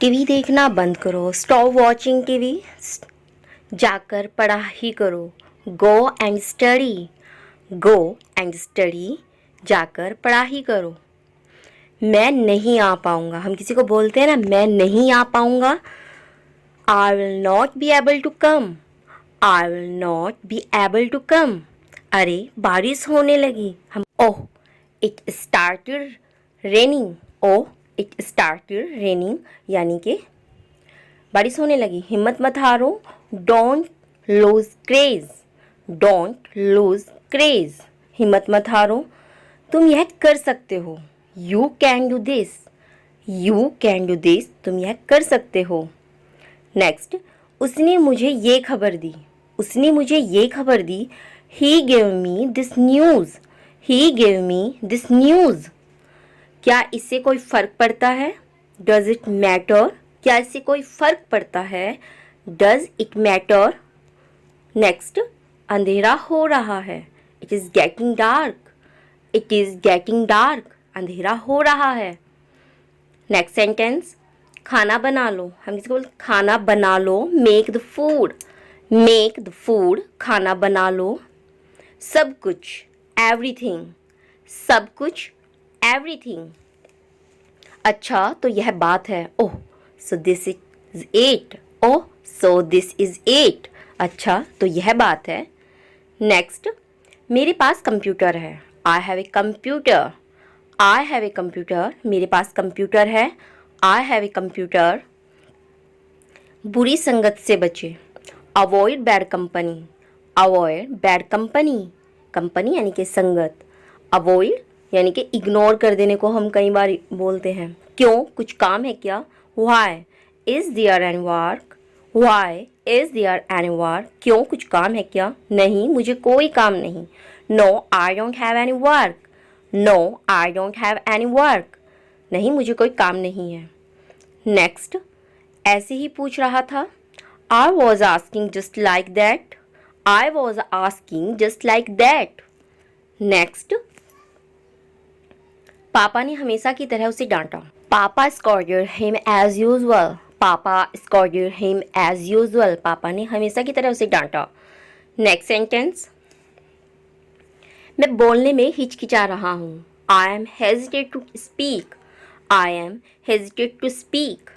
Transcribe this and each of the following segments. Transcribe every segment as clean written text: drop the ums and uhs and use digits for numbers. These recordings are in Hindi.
टीवी देखना बंद करो, स्टॉप वॉचिंग टीवी, जाकर पढ़ाई करो। Go and study, go and study, जाकर पढ़ाई करो। मैं नहीं आ पाऊँगा, हम किसी को बोलते हैं ना मैं नहीं आ पाऊँगा, I will not be able to come, I will not be able to come. अरे बारिश होने लगी, हम oh it started raining, oh it started raining, यानी कि बारिश होने लगी। हिम्मत मत हारो, don't lose courage, don't lose courage, हिम्मत मत हारो, तुम यह कर सकते हो। You can do this, you can do this, तुम यह कर सकते हो। नेक्स्ट, उसने मुझे ये खबर दी, उसने मुझे ये खबर दी। He gave me this news, he gave me this news. क्या इससे कोई फ़र्क पड़ता है? डज इट मैटर, क्या इससे कोई फ़र्क पड़ता है? Does it matter. नेक्स्ट, अंधेरा हो रहा है, it is getting dark, it is getting dark, अंधेरा हो रहा है। नेक्स्ट सेंटेंस, खाना बना लो, हम किसी को बोलते खाना बना लो, make the food, make the food, खाना बना लो। सब कुछ, एवरीथिंग, सब कुछ, एवरीथिंग। अच्छा तो यह बात है, oh so this is it, oh so this is it, अच्छा तो यह बात है। नेक्स्ट, मेरे पास कंप्यूटर है, I have a computer, I have a computer, मेरे पास कंप्यूटर है, आई हैव ए कंप्यूटर। बुरी संगत से बचे, avoid bad company, avoid bad company, company यानी कि संगत, अवॉइड यानी कि इग्नोर कर देने को हम कई बार बोलते हैं। क्यों, कुछ काम है क्या? Why is there any work, why is there any work, क्यों कुछ काम है क्या? नहीं मुझे कोई काम नहीं। No I don't have any work, no I don't have any work, नहीं मुझे कोई काम नहीं है। नेक्स्ट, ऐसे ही पूछ रहा था, I was asking just like that, I was asking just like that. Next, पापा ने हमेशा की तरह उसे डांटा, पापा स्कॉर्डेड हिम एज यूजुअल, पापा स्कॉर्डेड हिम एज यूजुअल, पापा ने हमेशा की तरह उसे डांटा। नेक्स्ट सेंटेंस, मैं बोलने में हिचकिचा रहा हूँ, I am hesitated to speak, I am hesitated to speak,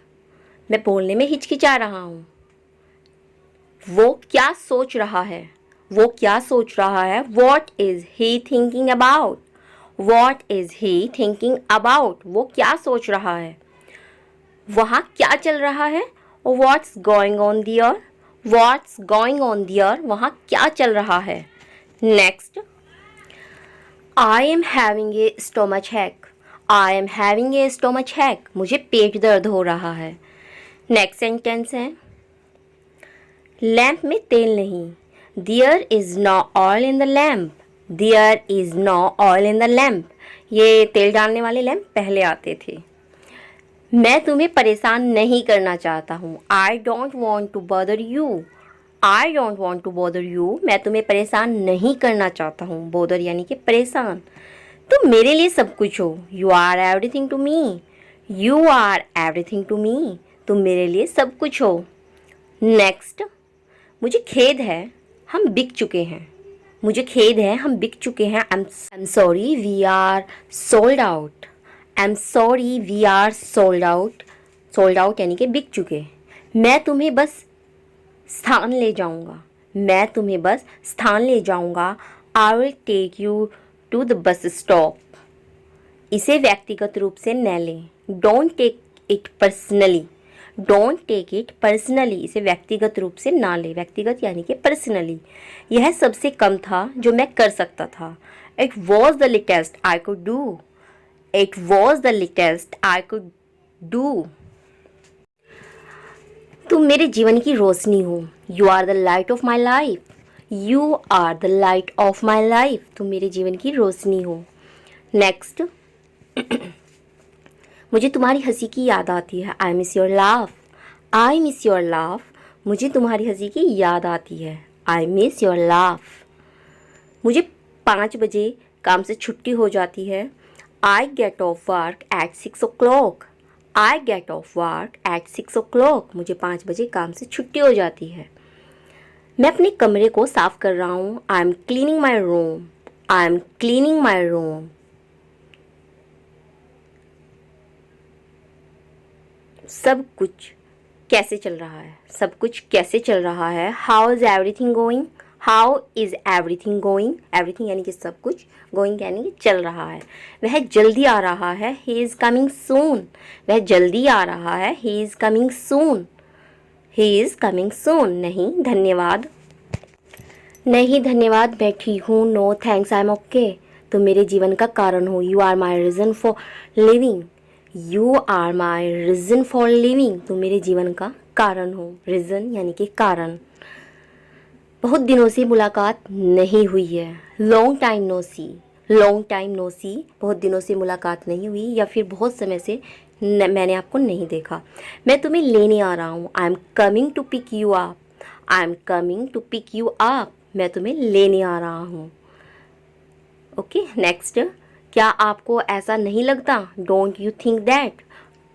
मैं बोलने में हिचकिचा रहा हूँ। वो क्या सोच रहा है, वो क्या सोच रहा है, what is he thinking about, what is he thinking about, वो क्या सोच रहा है। वहाँ क्या चल रहा है, what's going on there, what's going on there, वहाँ क्या चल रहा है। Next, I am having a stomach ache, I am having a stomach ache, मुझे पेट दर्द हो रहा है। नेक्स्ट सेंटेंस है, लैंप में तेल नहीं, there is no oil in the lamp, there is no oil in the lamp, ये तेल डालने वाले लैंप पहले आते थे। मैं तुम्हें परेशान नहीं करना चाहता हूँ, I don't want to bother you, I don't want to bother you, मैं तुम्हें परेशान नहीं करना चाहता हूँ, बॉदर यानी कि परेशान। तुम मेरे लिए सब कुछ हो, you are everything to me, you are everything to me, तुम मेरे लिए सब कुछ हो। नेक्स्ट, मुझे खेद है हम बिक चुके हैं, मुझे खेद है हम बिक चुके हैं, I am sorry we are sold out, I am sorry we are sold out, sold out यानी कि बिक चुके। मैं तुम्हें बस स्थान ले जाऊंगा, मैं तुम्हें बस स्थान ले जाऊंगा, I will take you to the bus stop, इसे व्यक्तिगत रूप से न लें, don't take it personally, don't take it personally, इसे व्यक्तिगत रूप से ना ले, व्यक्तिगत यानी कि पर्सनली। यह सबसे कम था जो मैं कर सकता था, it was the least I could do, it was the least I could do. तुम मेरे जीवन की रोशनी हो, you are the light of my life, you are the light of my life, तुम मेरे जीवन की रोशनी हो। नेक्स्ट, मुझे तुम्हारी हंसी की याद आती है, I miss your laugh, I miss your laugh, मुझे तुम्हारी हंसी की याद आती है, आई मिस योर लाफ। मुझे 5 बजे काम से छुट्टी हो जाती है, I get of work at 6 o'clock, I get of work at 6 o'clock, मुझे 5 बजे काम से छुट्टी हो जाती है। मैं अपने कमरे को साफ कर रहा हूँ। I M cleaning my room, I am cleaning my room. सब कुछ कैसे चल रहा है, सब कुछ कैसे चल रहा है। How is everything going, how is everything going, everything यानी कि सब कुछ, गोइंग यानी कि चल रहा है। वह जल्दी आ रहा है, ही इज़ कमिंग सून, वह जल्दी आ रहा है, he is coming soon, he is coming soon. नहीं धन्यवाद, नहीं धन्यवाद, मैं ठीक हूँ। No thanks, I am okay. तुम मेरे जीवन का कारण हो। You are my reason for living, you are my reason for living, तुम मेरे जीवन का कारण हो। रीज़न यानी कि कारण। बहुत दिनों से मुलाकात नहीं हुई है। लॉन्ग टाइम नो सी, लॉन्ग टाइम नो सी, बहुत दिनों से मुलाकात नहीं हुई या फिर बहुत समय से मैंने आपको नहीं देखा। मैं तुम्हें लेने आ रहा हूँ। I am coming to pick you up, I am coming to pick you up, मैं तुम्हें लेने आ रहा हूँ। ओके नेक्स्ट, क्या आपको ऐसा नहीं लगता। Don't you think that,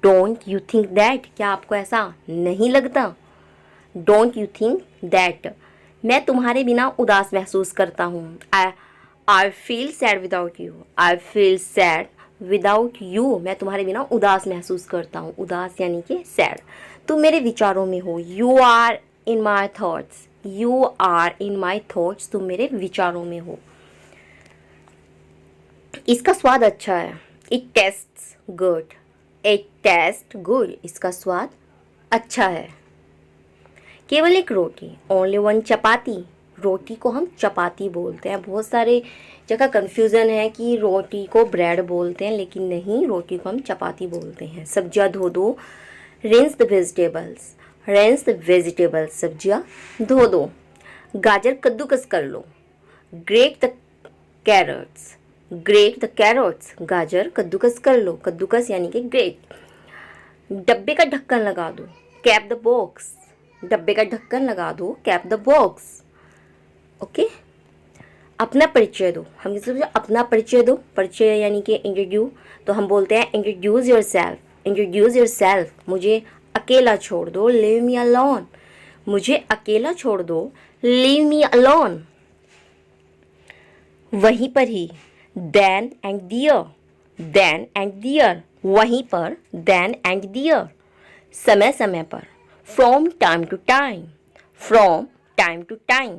don't you think that, क्या आपको ऐसा नहीं लगता। डोंट यू थिंक दैट, मैं तुम्हारे बिना उदास महसूस करता हूँ। I feel sad without you, I feel sad without you, मैं तुम्हारे बिना उदास महसूस करता हूँ। उदास यानी कि सैड। तुम मेरे विचारों में हो। You are in my thoughts, you are in my thoughts, तुम मेरे विचारों में हो। इसका स्वाद अच्छा है। It tastes good, it taste good, इसका स्वाद अच्छा है। केवल एक रोटी, ओनली वन चपाती, रोटी को हम चपाती बोलते हैं। बहुत सारे जगह कन्फ्यूज़न है कि रोटी को ब्रेड बोलते हैं, लेकिन नहीं, रोटी को हम चपाती बोलते हैं। सब्जियां धो दो, rinse the vegetables, rinse the vegetables, सब्जियां धो दो। गाजर कद्दूकस कर लो, grate the carrots, grate the carrots, गाजर कद्दूकस कर लो, कद्दूकस यानी कि ग्रेट। डब्बे का ढक्कन लगा दो, कैप द बॉक्स, डब्बे का ढक्कन लगा दो, कैप द बॉक्स। ओके, अपना परिचय दो, हम किसी से अपना परिचय दो, परिचय यानी कि इंट्रोड्यूस, तो हम बोलते हैं introduce your self, introduce your self. मुझे अकेला छोड़ दो, लीव मी अलोन, मुझे अकेला छोड़ दो, लीव मी अलोन। वहीं पर ही, then and there, then and there, वहीं पर, देन एंड दियर। समय समय पर, from time to time, from time to time.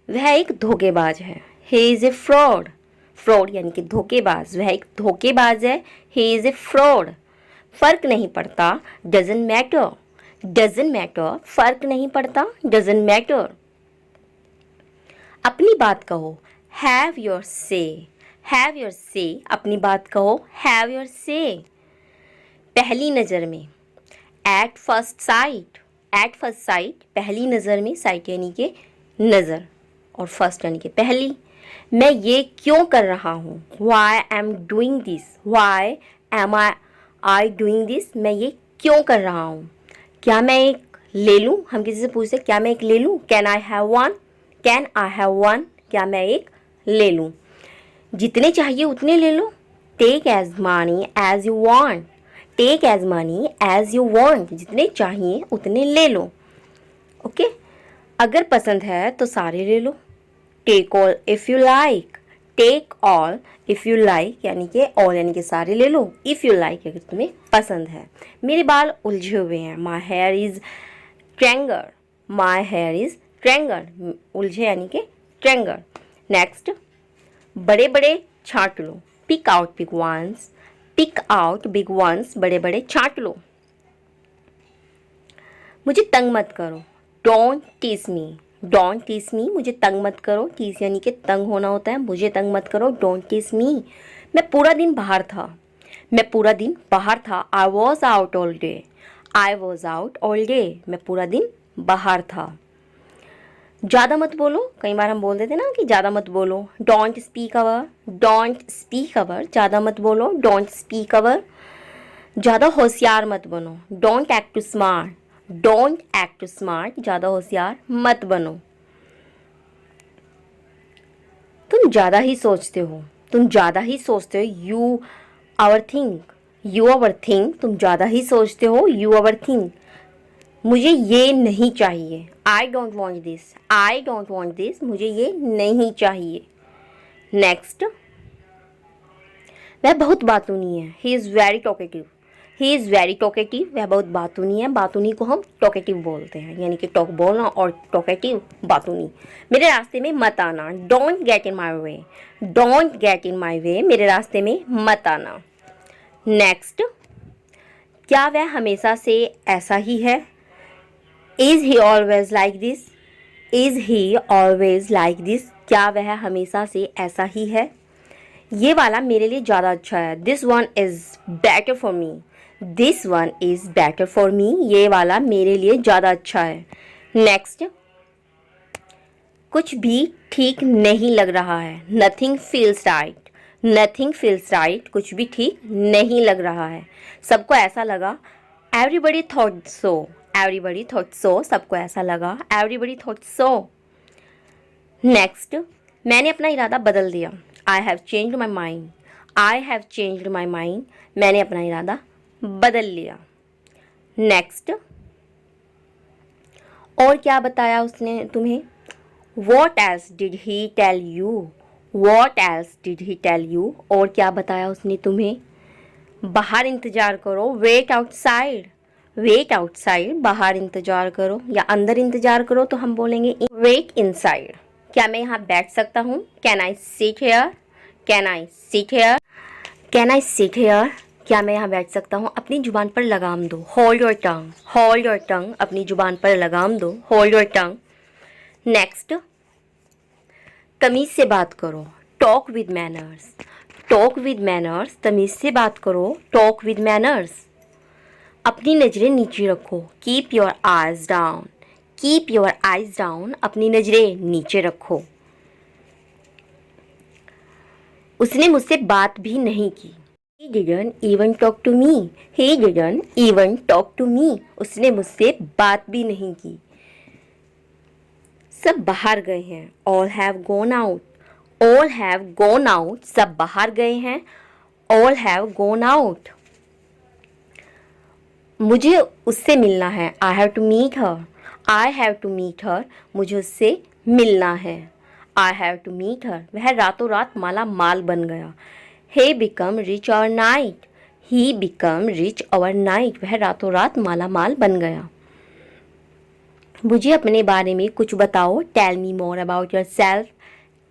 वह एक धोखेबाज है। He is a fraud, fraud यानी कि धोखेबाज, वह एक धोखेबाज है। He is a fraud. फर्क नहीं पड़ता, डजंट मैटर, डजंट मैटर, फर्क नहीं पड़ता, डजंट मैटर। अपनी बात कहो, हैव योर से, हैव योर से, अपनी बात कहो, हैव योर से। पहली नज़र में, at first sight, at first sight, पहली नज़र में, साइट यानी कि नज़र, और फर्स्ट यानी कि पहली। मैं ये क्यों कर रहा हूँ, why am doing this, why am I doing this, मैं ये क्यों कर रहा हूँ। क्या मैं एक ले लूँ, हम किसी से पूछते क्या मैं एक ले लूँ, can I have one, can I have one, क्या मैं एक ले लूँ। जितने चाहिए उतने ले लो, take as many as you want, take as many as you want, जितने चाहिए उतने ले लो। ओके, अगर पसंद है तो सारे ले लो। Take all if you like, take all if you like, यानी कि ऑल यानी कि सारे ले लो, इफ़ यू लाइक अगर तुम्हें पसंद है। मेरे बाल उलझे हुए हैं, my hair is tangled, my hair is tangled, उलझे यानी कि ट्रैंगर। नेक्स्ट, बड़े बड़े छांट लो, pick out big ones, pick out big ones, बड़े बड़े छांट लो। मुझे तंग मत करो, डोंट टीस मी, डोंट टीस मी, मुझे तंग मत करो, टीस यानी कि तंग होना होता है, मुझे तंग मत करो, डोंट टीस मी। मैं पूरा दिन बाहर था, मैं पूरा दिन बाहर था, I was out all day, I was out all day, मैं पूरा दिन बाहर था। ज़्यादा मत बोलो, कई बार हम बोल देते ना कि ज़्यादा मत बोलो, don't speak over, don't speak over, ज़्यादा मत बोलो, डोंट स्पीक अवर। ज़्यादा होशियार मत बनो, don't act too smart, don't act too smart, ज़्यादा होशियार मत बनो। तुम ज़्यादा ही सोचते हो, तुम ज़्यादा ही सोचते हो, you over think, you over think, तुम ज़्यादा ही सोचते हो, यू ओवर थिंक। मुझे ये नहीं चाहिए, आई don't want this, I don't want this, मुझे ये नहीं चाहिए। नेक्स्ट, वह बहुत बातूनी है, he is very talkative, he is very talkative, वह बहुत बातूनी है। बातूनी को हम टॉकेटिव बोलते हैं, यानी कि टॉक बोलना और टॉकेटिव बातूनी। मेरे रास्ते में मत आना, don't get in my way, don't get in my way, मेरे रास्ते में मत आना। नेक्स्ट, क्या वह हमेशा से ऐसा ही है, is he always like this, is he always like this, क्या वह हमेशा से ऐसा ही है। ये वाला मेरे लिए ज़्यादा अच्छा है, this one is better for me, this one is better for me, ये वाला मेरे लिए ज़्यादा अच्छा है। नेक्स्ट, कुछ भी ठीक नहीं लग रहा है, nothing feels right, nothing feels right, कुछ भी ठीक नहीं लग रहा है। सबको ऐसा लगा, everybody thought so, everybody thought so, सबको ऐसा लगा, एवरीबडी थॉट सो। नेक्स्ट, मैंने अपना इरादा बदल दिया, I have changed my mind, I have changed my mind, मैंने अपना इरादा बदल लिया। नेक्स्ट, और क्या बताया उसने तुम्हें, what else did he tell you, what else did he tell you, और क्या बताया उसने तुम्हें। बाहर इंतज़ार करो, वेट आउटसाइड, वेट आउटसाइड, बाहर इंतज़ार करो, या अंदर इंतज़ार करो तो हम बोलेंगे वेट इनसाइड। क्या मैं यहाँ बैठ सकता हूँ, can I sit here, can I sit here, can I sit here, क्या मैं यहाँ बैठ सकता हूँ। अपनी जुबान पर लगाम दो, hold your tongue, hold your tongue, अपनी जुबान पर लगाम दो, होल्ड योर टंग। नेक्स्ट, तमीज़ से बात करो, talk with manners, talk with manners, तमीज़ से बात करो, टॉक विद मैनर्स। अपनी नज़रें नीचे रखो, keep your eyes down, keep your eyes down, अपनी नज़रें नीचे रखो। उसने मुझसे बात भी नहीं की, he didn't even talk to me, he didn't even talk to me, उसने मुझसे बात भी नहीं की। सब बाहर गए हैं, all have gone out, all have gone out, सब बाहर गए हैं, all have gone out। मुझे उससे मिलना है, I have to meet her, I have to meet her, मुझे उससे मिलना है, I have to meet her। वह रातों रात माला माल बन गया, he become rich overnight, he become rich overnight, वह रातों रात माला माल बन गया। मुझे अपने बारे में कुछ बताओ, tell me more about yourself,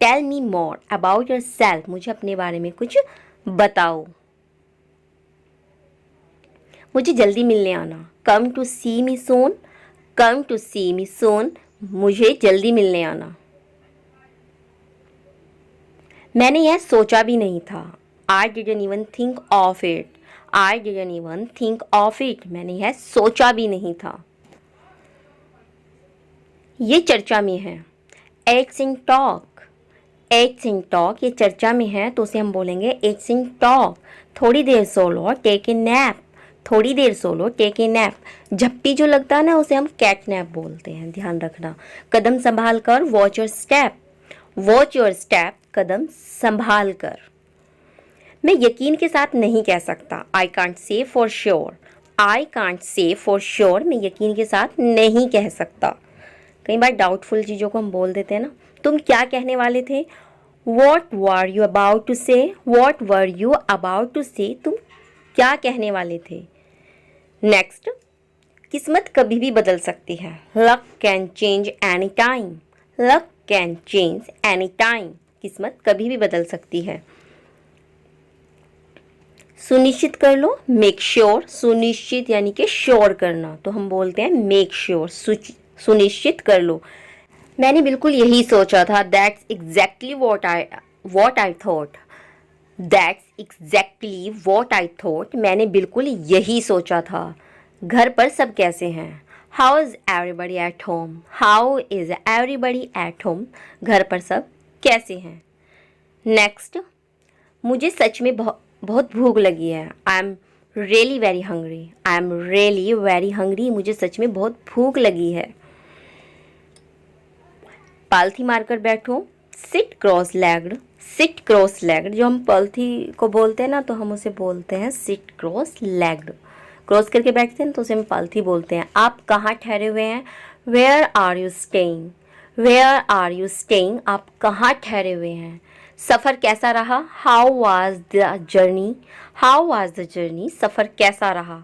tell me more about yourself, मुझे अपने बारे में कुछ बताओ। मुझे जल्दी मिलने आना, come to C me soon, come to सी मी सून, मुझे जल्दी मिलने आना। मैंने यह सोचा भी नहीं था, I didn't even think of it, I didn't even think of it, मैंने यह सोचा भी नहीं था। ये चर्चा में है, it's in talk, it's in talk, ये चर्चा में है तो उसे हम बोलेंगे इट्स इन टॉक। थोड़ी देर सो लो, टेक ए नैप, थोड़ी देर सो लो, टेक ए नैप। झप्पी जो लगता है ना उसे हम कैट नैप बोलते हैं, ध्यान रखना। कदम संभाल कर, watch your step, watch your step, कदम संभाल कर। मैं यकीन के साथ नहीं कह सकता, I can't say for sure, I can't say for sure, मैं यकीन के साथ नहीं कह सकता। कई बार डाउटफुल चीज़ों को हम बोल देते हैं ना, तुम क्या कहने वाले थे, what were you about to say, what were you about to say, तुम क्या कहने वाले थे। नेक्स्ट, किस्मत कभी भी बदल सकती है, luck can change any time, luck can change any time, किस्मत कभी भी बदल सकती है। सुनिश्चित कर लो, मेक श्योर, सुनिश्चित यानी कि श्योर करना, तो हम बोलते हैं मेक श्योर, सुनिश्चित कर लो। मैंने बिल्कुल यही सोचा था, that's exactly what I thought, that's exactly what I thought, मैंने बिल्कुल यही सोचा था। घर पर सब कैसे हैं, how is everybody at home, how is everybody at home, घर पर सब कैसे हैं। नेक्स्ट, मुझे सच में बहुत भूख लगी है, I am really very hungry, I am really very hungry, मुझे सच में बहुत भूख लगी है। पालथी मारकर बैठो, sit cross legged, sit cross legged, जो हम पलथी को बोलते हैं ना, तो हम उसे बोलते हैं सिट क्रॉस लेग्ड। क्रॉस करके बैठते हैं तो उसे हम पालथी बोलते हैं। आप कहाँ ठहरे हुए हैं? Where are you staying? Where are you staying? आप कहाँ ठहरे हुए हैं? सफ़र कैसा रहा? How was the journey? How was the journey? सफ़र कैसा रहा?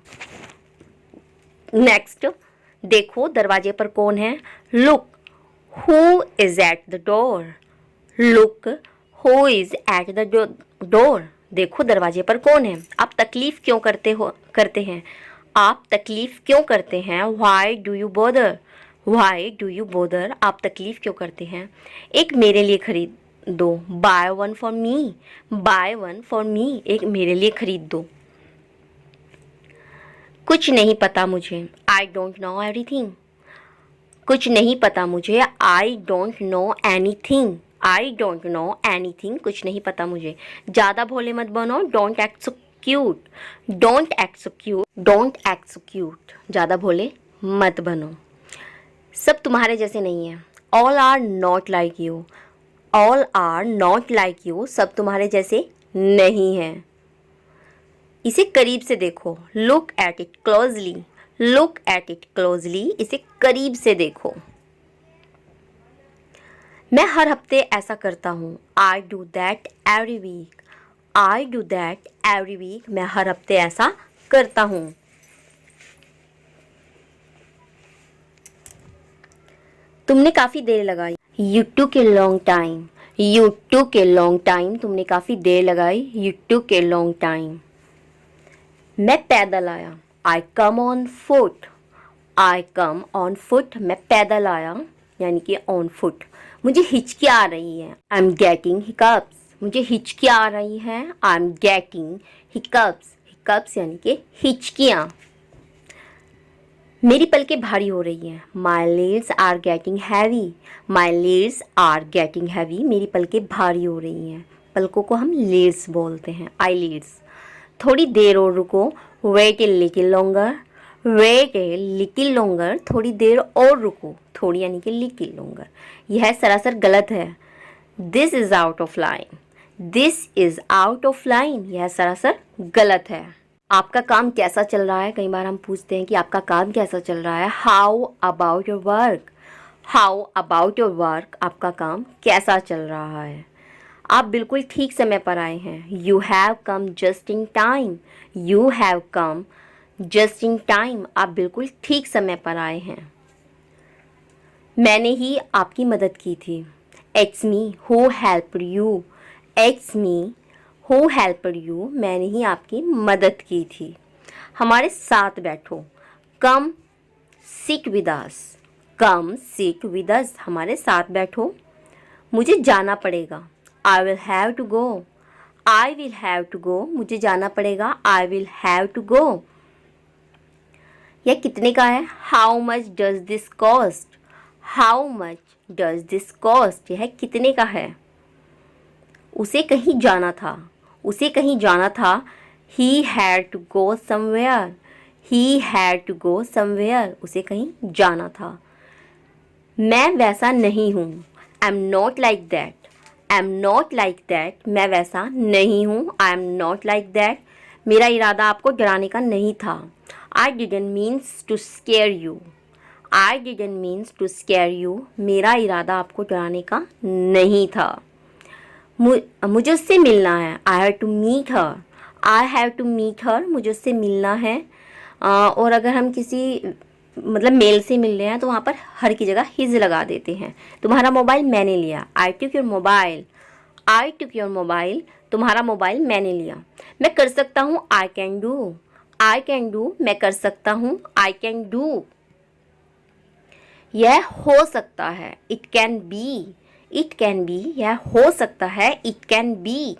नेक्स्ट, देखो दरवाजे पर कौन है? Look who is at the door? Look who is at the door? देखो दरवाजे पर कौन है? आप तकलीफ क्यों करते हैं? आप तकलीफ क्यों करते हैं? Why do you bother? Why do you bother? आप तकलीफ क्यों करते हैं? एक मेरे लिए खरीद दो। Buy one for me. Buy one for me, एक मेरे लिए खरीद दो। कुछ नहीं पता मुझे। I don't know everything. कुछ नहीं पता मुझे। I don't know anything. I don't know anything, कुछ नहीं पता मुझे। ज़्यादा भोले मत बनो। Don't act so cute. Don't act so cute. Don't act so cute, ज़्यादा भोले मत बनो। सब तुम्हारे जैसे नहीं है। All are not like you. All are not like you, सब तुम्हारे जैसे नहीं हैं। इसे करीब से देखो। Look at it closely. Look at it closely, इसे करीब से देखो। मैं हर हफ्ते ऐसा करता हूँ। I do that every week. I do that every week, मैं हर हफ्ते ऐसा करता हूँ। तुमने काफ़ी देर लगाई। You took a long time. You took a long time, तुमने काफ़ी देर लगाई। You took a long time. मैं पैदल आया। I come on foot. I come on foot, मैं पैदल आया यानी कि ऑन फुट। मुझे हिचकियाँ आ रही हैं। I am getting hiccups. मुझे हिचकियाँ आ रही हैं। I am getting hiccups. Hiccups यानी कि हिचकियाँ। मेरी पलकें भारी हो रही हैं। My lids are getting heavy. My lids are getting heavy, मेरी पलकें भारी हो रही हैं। पलकों को हम लिड्स बोलते हैं, आई लिड्स। थोड़ी देर और रुको। Wait a little longer. Wait a little longer, थोड़ी देर और रुको। थोड़ी यानी कि लिटिल लॉन्गर। यह सरासर गलत है। This is out of line. This is out of line, यह सरासर गलत है। आपका काम कैसा चल रहा है? कई बार हम पूछते हैं कि आपका काम कैसा चल रहा है। How about your work? How about your work, आपका काम कैसा चल रहा है? आप बिल्कुल ठीक समय पर आए हैं। You have come just in time. You have come just in time, आप बिल्कुल ठीक समय पर आए हैं। मैंने ही आपकी मदद की थी। It's me who helped you. It's me who helped you, मैंने ही आपकी मदद की थी। हमारे साथ बैठो। Come sit with us. Come sit with us, हमारे साथ बैठो। मुझे जाना पड़ेगा। I will have to go. I will have to go, मुझे जाना पड़ेगा। I will have to go. यह कितने का है? How much does this cost? How much does this cost, यह कितने का है? उसे कहीं जाना था। उसे कहीं जाना था। He had to go somewhere. He had to go somewhere, उसे कहीं जाना था। मैं वैसा नहीं हूँ। I am not like that. I am not like that, मैं वैसा नहीं हूँ। I am not like that, मेरा इरादा आपको डराने का नहीं था। I didn't means to scare you. I didn't means to scare you, मेरा इरादा आपको डराने का नहीं था। मुझे उससे मिलना है। I have to meet her. I have to meet her, मुझे उससे मिलना है। और अगर हम किसी मतलब मेल से मिल रहे हैं तो वहाँ पर हर की जगह हिज लगा देते हैं। तुम्हारा मोबाइल मैंने लिया। I took your mobile. I took your mobile, तुम्हारा मोबाइल मैंने लिया। मैं कर सकता हूँ। I can do. I can do, मैं कर सकता हूँ। I can do. यह हो सकता है। It can be. It can be, यह हो सकता है। It can be.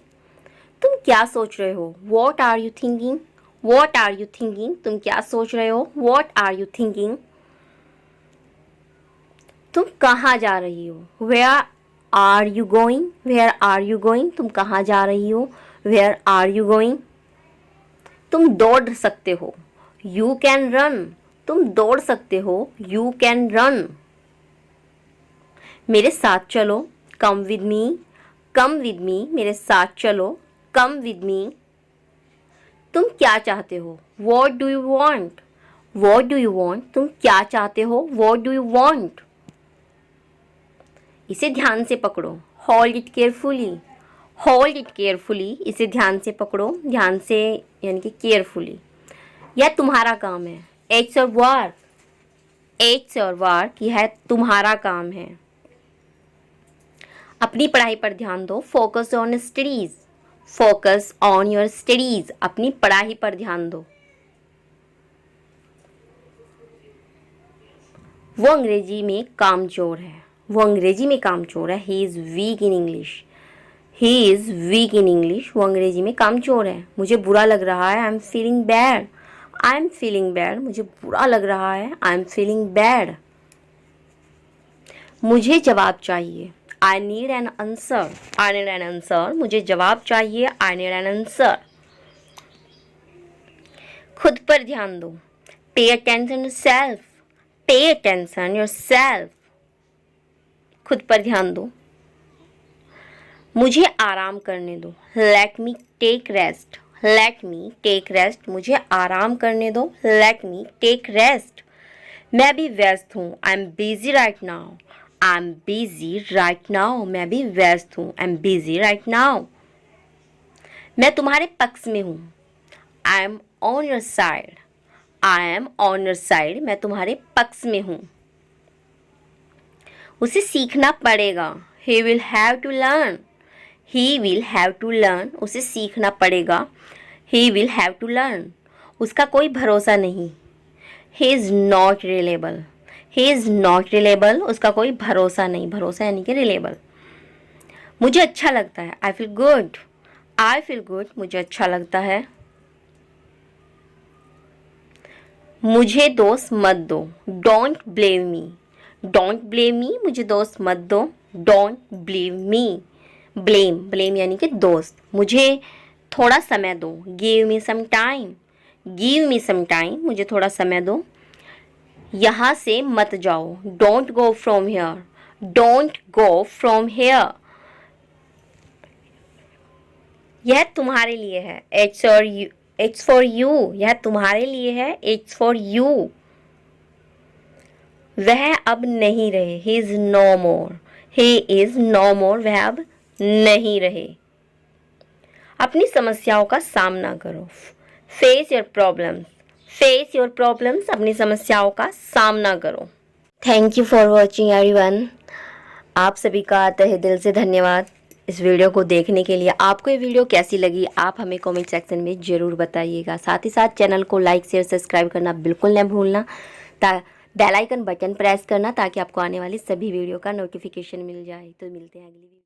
तुम क्या सोच रहे हो? What are you thinking? What are you thinking, तुम क्या सोच रहे हो? What are you thinking. तुम कहाँ जा रही हो? Where are you going? Where are you going, तुम कहाँ जा रही हो? Where are you going. तुम दौड़ सकते हो। यू कैन रन, तुम दौड़ सकते हो। You can run. मेरे साथ चलो। Come with me. Come with me, मेरे साथ चलो, कम विद मी। तुम क्या चाहते हो, what do you want, what do you want, तुम क्या चाहते हो, वॉट डू यू वॉन्ट। इसे ध्यान से पकड़ो, hold it carefully, hold it carefully, इसे ध्यान से पकड़ो, ध्यान से यानी कि केयरफुली। यह तुम्हारा काम है, it's your work, it's your work, यह तुम्हारा काम है। अपनी पढ़ाई पर ध्यान दो, focus on studies, focus on your studies, अपनी पढ़ाई पर ध्यान दो। वो अंग्रेजी में कामचोर है, वो अंग्रेजी में कामचोर है। He is week in English, he is week in English, वो अंग्रेजी में कामचोर है। मुझे बुरा लग रहा है, I am feeling bad, I am feeling bad, मुझे बुरा लग रहा है, आई एम फीलिंग बैड। मुझे जवाब चाहिए, I need an answer, I need an answer, मुझे जवाब चाहिए, आई नीड एन आंसर। खुद पर ध्यान दो, pay attention yourself, pay attention yourself, खुद पर ध्यान दो। मुझे आराम करने दो, let me take rest, let me take rest, मुझे आराम करने दो, लेट मी टेक रेस्ट। मैं भी व्यस्त हूँ, I am busy right now, I am busy right now, मैं भी व्यस्त हूँ, I am busy right now. मैं तुम्हारे पक्ष में हूँ, I am on your side, I am on your side, मैं तुम्हारे पक्ष में हूँ। उसे सीखना पड़ेगा, he will have to learn, he will have to learn, उसे सीखना पड़ेगा, he will have to learn. उसका कोई भरोसा नहीं, he is not reliable, he is not reliable, उसका कोई भरोसा नहीं, भरोसा यानी कि रिलेबल। मुझे अच्छा लगता है, I feel good, I feel good, मुझे अच्छा लगता है। मुझे दोष मत दो, don't blame me, don't blame me, मुझे दोस्त मत दो, don't blame me, blame, blame यानी कि दोस्त। मुझे थोड़ा समय दो, give me some time, give me some time, मुझे थोड़ा समय दो। यहाँ से मत जाओ, don't go from here, don't go from here. यह तुम्हारे लिए है, it's for you, it's for you, यह तुम्हारे लिए है, इट्स फॉर यू। वह अब नहीं रहे, he is no more, he is no more, वह अब नहीं रहे। अपनी समस्याओं का सामना करो, face your problems, face your problems, अपनी समस्याओं का सामना करो। Thank you for watching everyone. आप सभी का तहे दिल से धन्यवाद इस वीडियो को देखने के लिए। आपको ये वीडियो कैसी लगी आप हमें कमेंट सेक्शन में ज़रूर बताइएगा। साथ ही साथ चैनल को लाइक शेयर सब्सक्राइब करना बिल्कुल न भूलना, बेल आइकन बटन प्रेस करना ताकि आपको आने वाली सभी वीडियो का नोटिफिकेशन मिल जाए। तो मिलते हैं अगली वीडियो।